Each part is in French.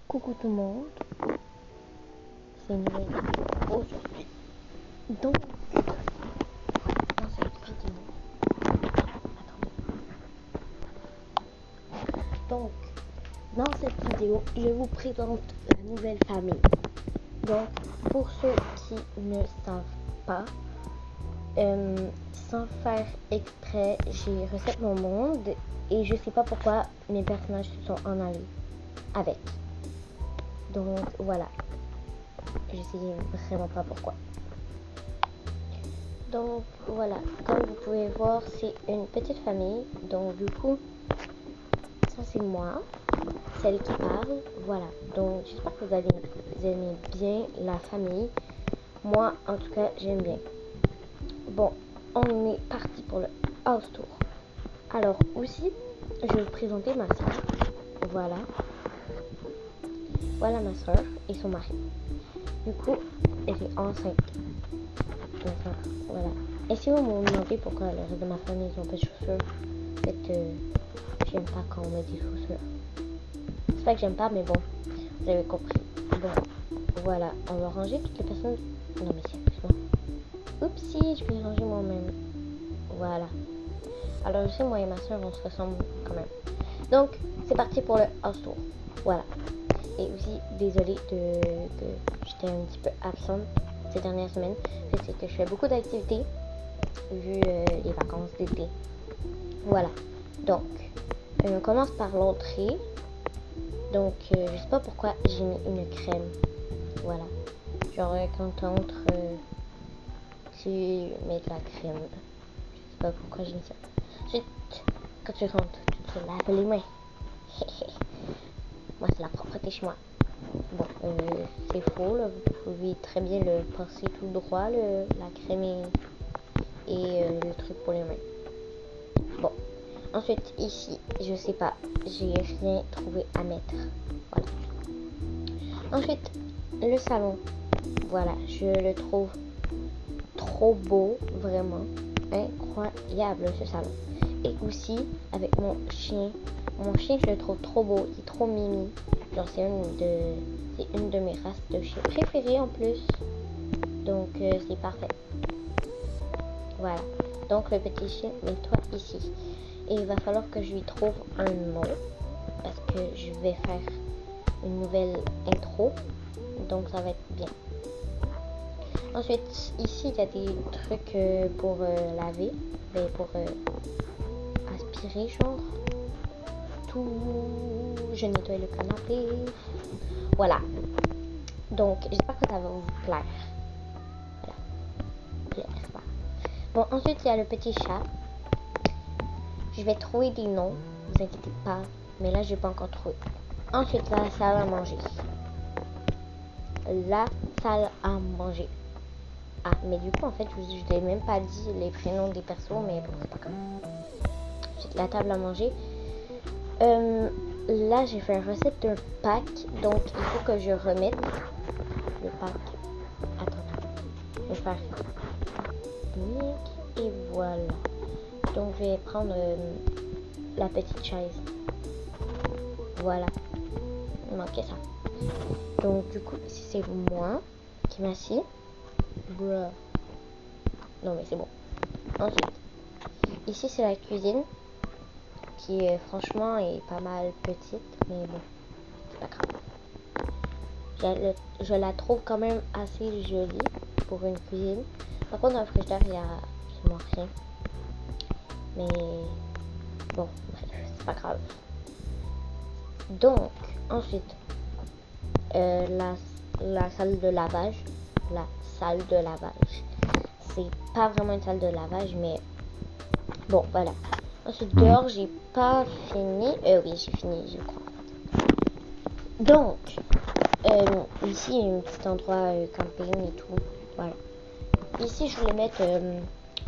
Coucou tout le monde, c'est une nouvelle vidéo aujourd'hui. Donc, dans cette vidéo, je vous présente la nouvelle famille. Donc, pour ceux qui ne savent pas, sans faire exprès, j'ai reset mon monde et je sais pas pourquoi mes personnages se sont en allés avec. Donc voilà, je sais vraiment pas pourquoi. Donc voilà, comme vous pouvez voir, c'est une petite famille. Donc du coup, ça c'est moi, celle qui parle. Voilà, donc j'espère que vous aimez bien la famille. Moi, en tout cas, j'aime bien. Bon, on est parti pour le house tour. Alors aussi, je vais vous présenter ma soeur. Voilà. Voilà ma soeur et son mari. Du coup, elle est enceinte. Enfin, voilà. Et si vous me demandez pourquoi le reste de ma famille ils ont pas de chaussures, en fait, j'aime pas quand on met des chaussures. C'est pas que j'aime pas, mais bon, vous avez compris. Bon, voilà, on va ranger toutes les personnes. Non mais sérieusement. Oupsie, je vais ranger moi-même. Voilà. Alors je sais, moi et ma soeur, on se ressemble quand même. Donc, c'est parti pour le house tour. Voilà. Et aussi, désolée que j'étais un petit peu absente ces dernières semaines. C'est que je fais beaucoup d'activités vu les vacances d'été. Voilà. Donc, on commence par l'entrée. Donc, je sais pas pourquoi j'ai mis une crème. Voilà. Genre, quand tu entres, tu mets de la crème. Je sais pas pourquoi j'ai mis ça. Ensuite, quand tu rentres, tu te laves les mains. Moi, c'est la propreté chez moi. Bon, c'est faux, là. Vous pouvez très bien le passer tout droit, la crème et le truc pour les mains. Bon, ensuite, ici, je sais pas, j'ai rien trouvé à mettre. Voilà. Ensuite, le salon. Voilà, je le trouve trop beau, vraiment incroyable ce salon. Et aussi, avec mon chien, je le trouve trop beau, il est trop mimi. Genre, c'est une de mes races de chiens préférées en plus. Donc, c'est parfait. Voilà. Donc, le petit chien, mets-toi ici. Et il va falloir que je lui trouve un nom. Parce que je vais faire une nouvelle intro. Donc, ça va être bien. Ensuite, ici, il y a des trucs pour laver. Pour aspirer, genre. Tout. Je nettoie le canapé. Voilà. Donc, j'espère que ça va vous plaire. Voilà. Bon, ensuite, il y a le petit chat. Je vais trouver des noms. Ne vous inquiétez pas. Mais là, je n'ai pas encore trouvé. Ensuite, la salle à manger. La salle à manger. Ah, mais du coup, en fait, je n'ai même pas dit les prénoms des persos. Mais bon, c'est pas grave. Ensuite, la table à manger. Là, j'ai fait une recette d'un pack, donc il faut que je remette le pack. Attends, je vais faire et voilà. Donc, je vais prendre la petite chaise. Voilà, il manquait ça. Donc, du coup, ici c'est moi qui m'assieds. Non, mais c'est bon. Ensuite, ici c'est la cuisine. Qui franchement est pas mal petite, mais bon, c'est pas grave. Je la trouve quand même assez jolie pour une cuisine. Par contre, dans le frigidaire, il y a absolument rien. Mais bon, c'est pas grave. Donc, ensuite, la salle de lavage. La salle de lavage. C'est pas vraiment une salle de lavage, mais bon, voilà. Ensuite, dehors, j'ai pas fini. Oui, j'ai fini, je crois. Donc, ici, il y a un petit endroit camping et tout. Voilà. Ici, je voulais mettre un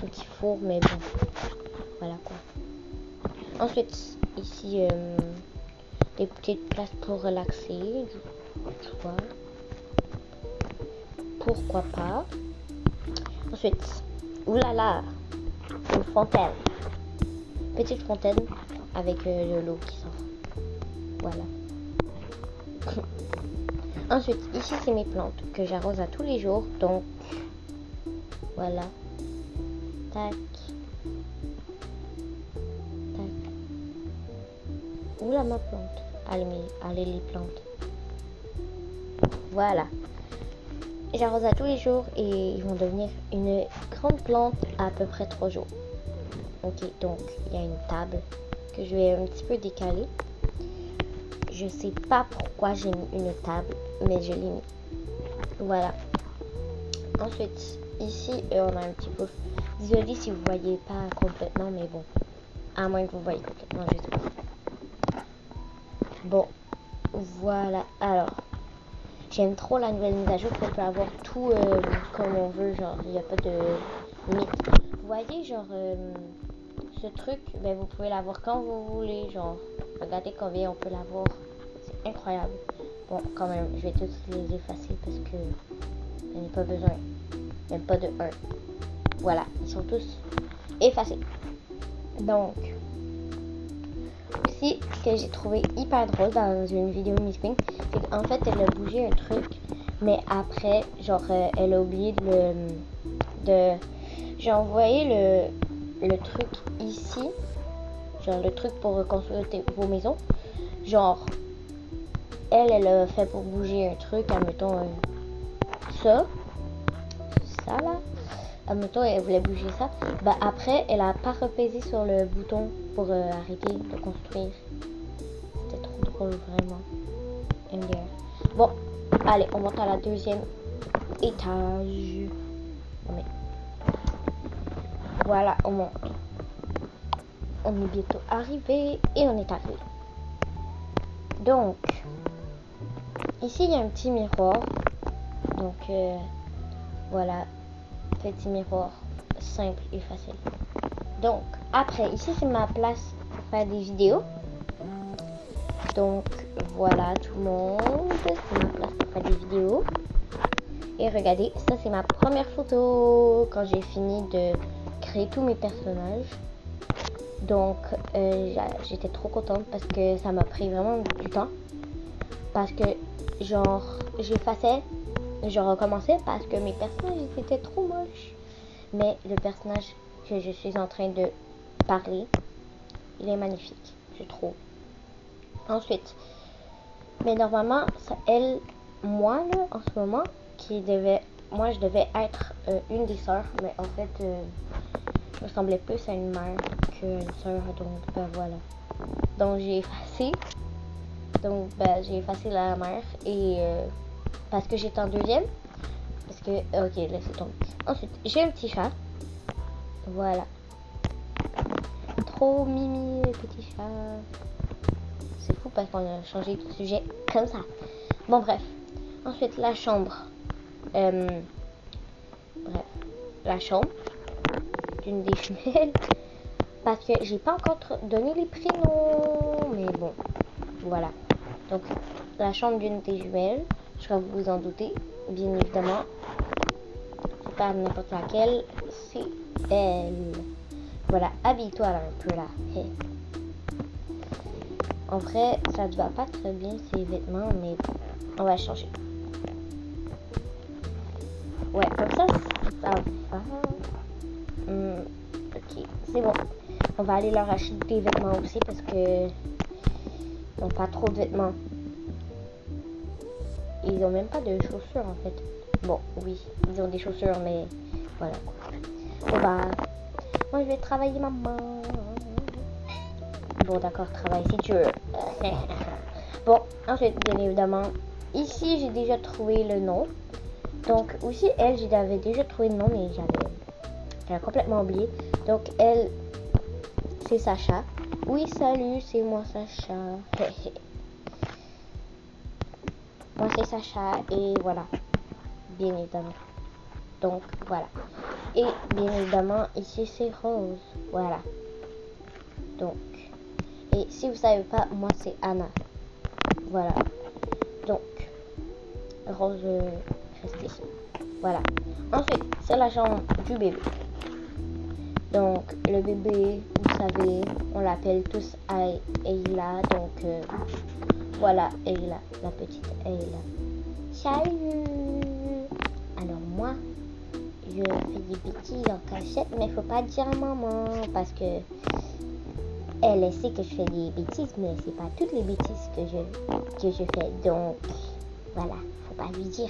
petit four, mais bon. Voilà quoi. Ensuite, ici, des petites places pour relaxer. Tu vois. Pourquoi pas. Ensuite, oulala, une fontaine. Petite fontaine avec de l'eau qui sort. Voilà. Ensuite, ici, c'est mes plantes que j'arrose à tous les jours. Donc, voilà. Tac. Tac. Où là ma plante? Allez les plantes. Voilà. J'arrose à tous les jours et ils vont devenir une grande plante à peu près 3 jours. Ok, donc il y a une table que je vais un petit peu décaler. Je sais pas pourquoi j'ai mis une table, mais je l'ai mis. Voilà. Ensuite, ici, on a un petit peu... Désolée si vous voyez pas complètement, mais bon. À moins que vous voyez complètement, je sais pas. Bon, voilà. Alors, j'aime trop la nouvelle mise à jour qu'on peut avoir tout comme on veut. Genre, il n'y a pas de limite. Vous voyez, genre, ce truc, ben, vous pouvez l'avoir quand vous voulez. Genre, regardez combien on peut l'avoir. C'est incroyable. Bon, quand même, je vais tous les effacer parce que je n'ai pas besoin. Même pas de 1. Voilà, ils sont tous effacés. Donc, aussi, ce que j'ai trouvé hyper drôle dans une vidéo Miss Queen, c'est qu'en fait, elle a bougé un truc, mais après, genre, elle a oublié de j'ai envoyé le truc ici, genre le truc pour reconstruire vos maisons. Genre, elle a fait pour bouger un truc, admettons, ça là. Admettons, elle voulait bouger ça. Bah après, elle a pas repaisé sur le bouton pour arrêter de construire. C'était trop drôle, vraiment. MDR. Bon, allez, on monte à la 2e étage. Mais... Voilà, on monte. On est bientôt arrivé et on est arrivé. Donc, ici, il y a un petit miroir. Donc, voilà. Petit miroir simple et facile. Donc après ici c'est ma place pour faire des vidéos. Donc voilà tout le monde, c'est ma place pour faire des vidéos. Et regardez, ça c'est ma première photo quand j'ai fini de créer tous mes personnages. Donc j'étais trop contente parce que ça m'a pris vraiment du temps. Parce que genre j'effaçais, je recommençais parce que mes personnages étaient trop moches. Mais le personnage que je suis en train de parler, il est magnifique, je trouve. Ensuite, mais normalement, ça, moi là, en ce moment, moi je devais être une des sœurs, mais en fait, je ressemblais plus à une mère qu'à une sœur, donc ben voilà. Donc j'ai effacé, j'ai effacé la mère et parce que j'étais en 2e. Parce que, ok, laissez tomber. Ensuite, j'ai un petit chat. Voilà. Trop mimi, le petit chat. C'est fou parce qu'on a changé de sujet comme ça. Bon, bref. Ensuite, la chambre. Bref. La chambre d'une des jumelles. Parce que j'ai pas encore donné les prénoms. Mais bon. Voilà. Donc, la chambre d'une des jumelles. Je crois que vous vous en doutez. Bien évidemment. Pas n'importe laquelle, c'est elle. Voilà, habille-toi là un peu là. Hey. En vrai, ça ne va pas très bien ces vêtements, mais on va changer. Ouais, comme ça va. Ok, c'est bon. On va aller leur acheter des vêtements aussi parce que ils n'ont pas trop de vêtements. Ils n'ont même pas de chaussures en fait. Bon, oui, ils ont des chaussures, mais voilà. Moi, je vais travailler, maman. Bon, d'accord, travaille si tu veux. Bon, ensuite, bien évidemment, ici, j'ai déjà trouvé le nom. Donc, aussi, elle, j'avais déjà trouvé le nom, mais j'avais complètement oublié. Donc, elle, c'est Sacha. Oui, salut, c'est moi, Sacha. Moi, c'est Sacha, et voilà. Bien évidemment. Donc voilà. Et bien évidemment ici c'est Rose. Voilà. Donc. Et si vous savez pas, moi c'est Anna. Voilà. Donc. Rose reste ici. Voilà. Ensuite, c'est la chambre du bébé. Donc le bébé, vous savez, on l'appelle tous Ayla. Donc voilà, Ayla, la petite Ayla. Salut! Alors moi, je fais des bêtises en cachette, mais faut pas dire à maman parce que elle sait que je fais des bêtises, mais c'est pas toutes les bêtises que je fais. Donc voilà, faut pas lui dire.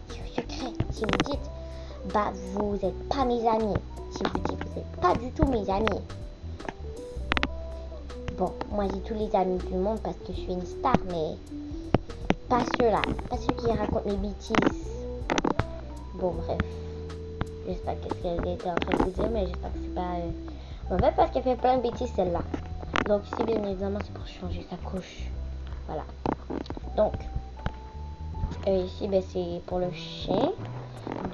C'est un secret. Si vous dites, bah vous êtes pas mes amis. Si vous dites, vous êtes pas du tout mes amis. Bon, moi j'ai tous les amis du monde parce que je suis une star, mais pas ceux-là, pas ceux qui racontent mes bêtises. Bon, bref. J'espère que ce qu'elle était en train de vous dire, mais j'espère que c'est pas mauvais parce qu'elle fait plein de bêtises celle-là. Donc ici, bien évidemment, c'est pour changer sa couche. Voilà. Donc, ici, ben, c'est pour le chien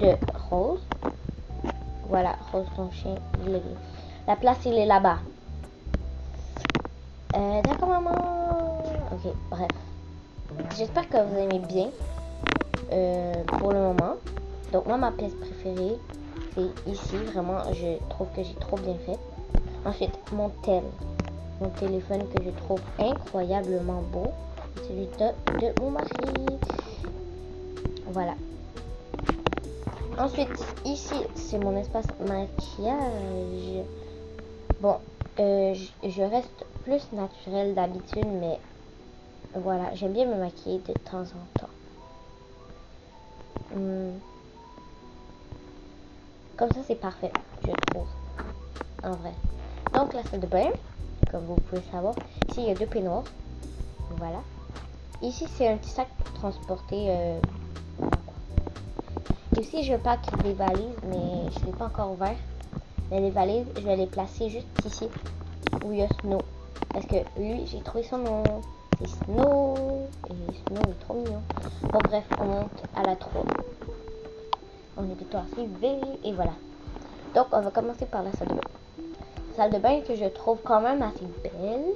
de Rose. Voilà, Rose, ton chien, la place, il est là-bas. D'accord, maman. Ok, bref. J'espère que vous aimez bien pour le moment. Donc, moi, ma pièce préférée, c'est ici. Vraiment, je trouve que j'ai trop bien fait. Ensuite, mon téléphone que je trouve incroyablement beau. Celui de mon mari. Voilà. Ensuite, ici, c'est mon espace maquillage. Bon, je reste plus naturelle d'habitude, mais voilà, j'aime bien me maquiller de temps en temps. Comme ça, c'est parfait, je trouve. En vrai. Donc, la salle de bain, comme vous pouvez savoir. Ici, il y a 2 peignoirs. Voilà. Ici, c'est un petit sac pour transporter. Ici, je pack des valises, mais je ne l'ai pas encore ouvert. Mais les valises, je vais les placer juste ici, où il y a Snow. Parce que lui, j'ai trouvé son nom. C'est Snow. Et Snow est trop mignon. Bon, bref, on monte à la 3. On est plutôt arrivé. Et voilà. Donc, on va commencer par la salle de bain. Salle de bain que je trouve quand même assez belle.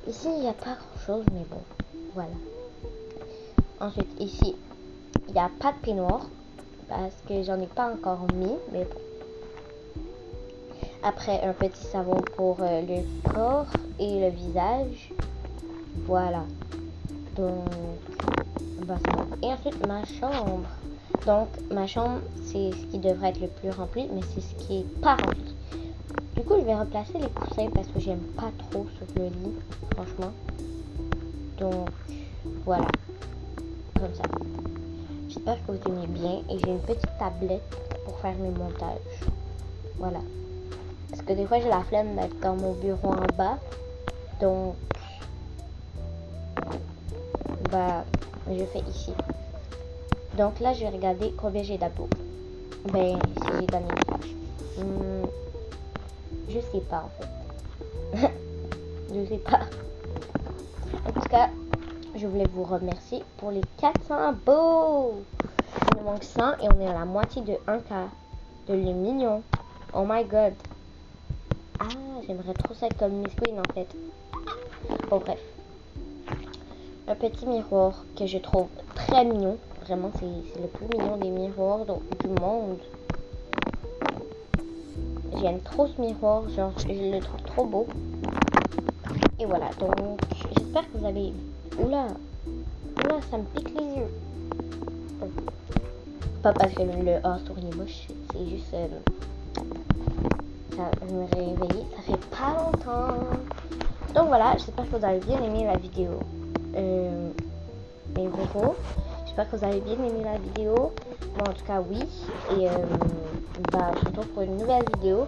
Ici, il n'y a pas grand chose, mais bon, voilà. Ensuite, ici, il n'y a pas de peignoir parce que j'en ai pas encore mis, mais bon. Après, un petit savon pour le corps et le visage. Voilà. Donc, bah, c'est bon. Et ensuite, ma chambre. Donc, ma chambre, c'est ce qui devrait être le plus rempli, mais c'est ce qui est pas rempli. Du coup, je vais replacer les coussins parce que j'aime pas trop sur le lit, franchement. Donc, voilà. Comme ça. J'espère que vous aimez bien. Et j'ai une petite tablette pour faire mes montages. Voilà. Parce que des fois, j'ai la flemme d'être dans mon bureau en bas. Donc, bah, je fais ici. Donc là, je vais regarder combien j'ai d'abos. Ben, si j'ai gagné des tâches. Je sais pas, en fait. Je sais pas. En tout cas, je voulais vous remercier pour les 400 abos. Il nous manque 100 et on est à la moitié de 1K. De les mignons. Oh my god. Ah, j'aimerais trop ça comme Miss Queen, en fait. Bon, bref. Un petit miroir que je trouve très mignon. Vraiment, c'est le plus mignon des miroirs du monde. J'aime trop ce miroir. Genre, je le trouve trop beau. Et voilà, donc, j'espère que vous avez... Oula, ça me pique les yeux. Pas parce que le hors-tour est moche, c'est juste... ça, je me réveille, ça fait pas longtemps. Donc voilà, j'espère que vous avez bien aimé la vidéo. J'espère que vous avez bien aimé la vidéo. Moi, en tout cas, oui. Et bah, je se retrouve pour une nouvelle vidéo.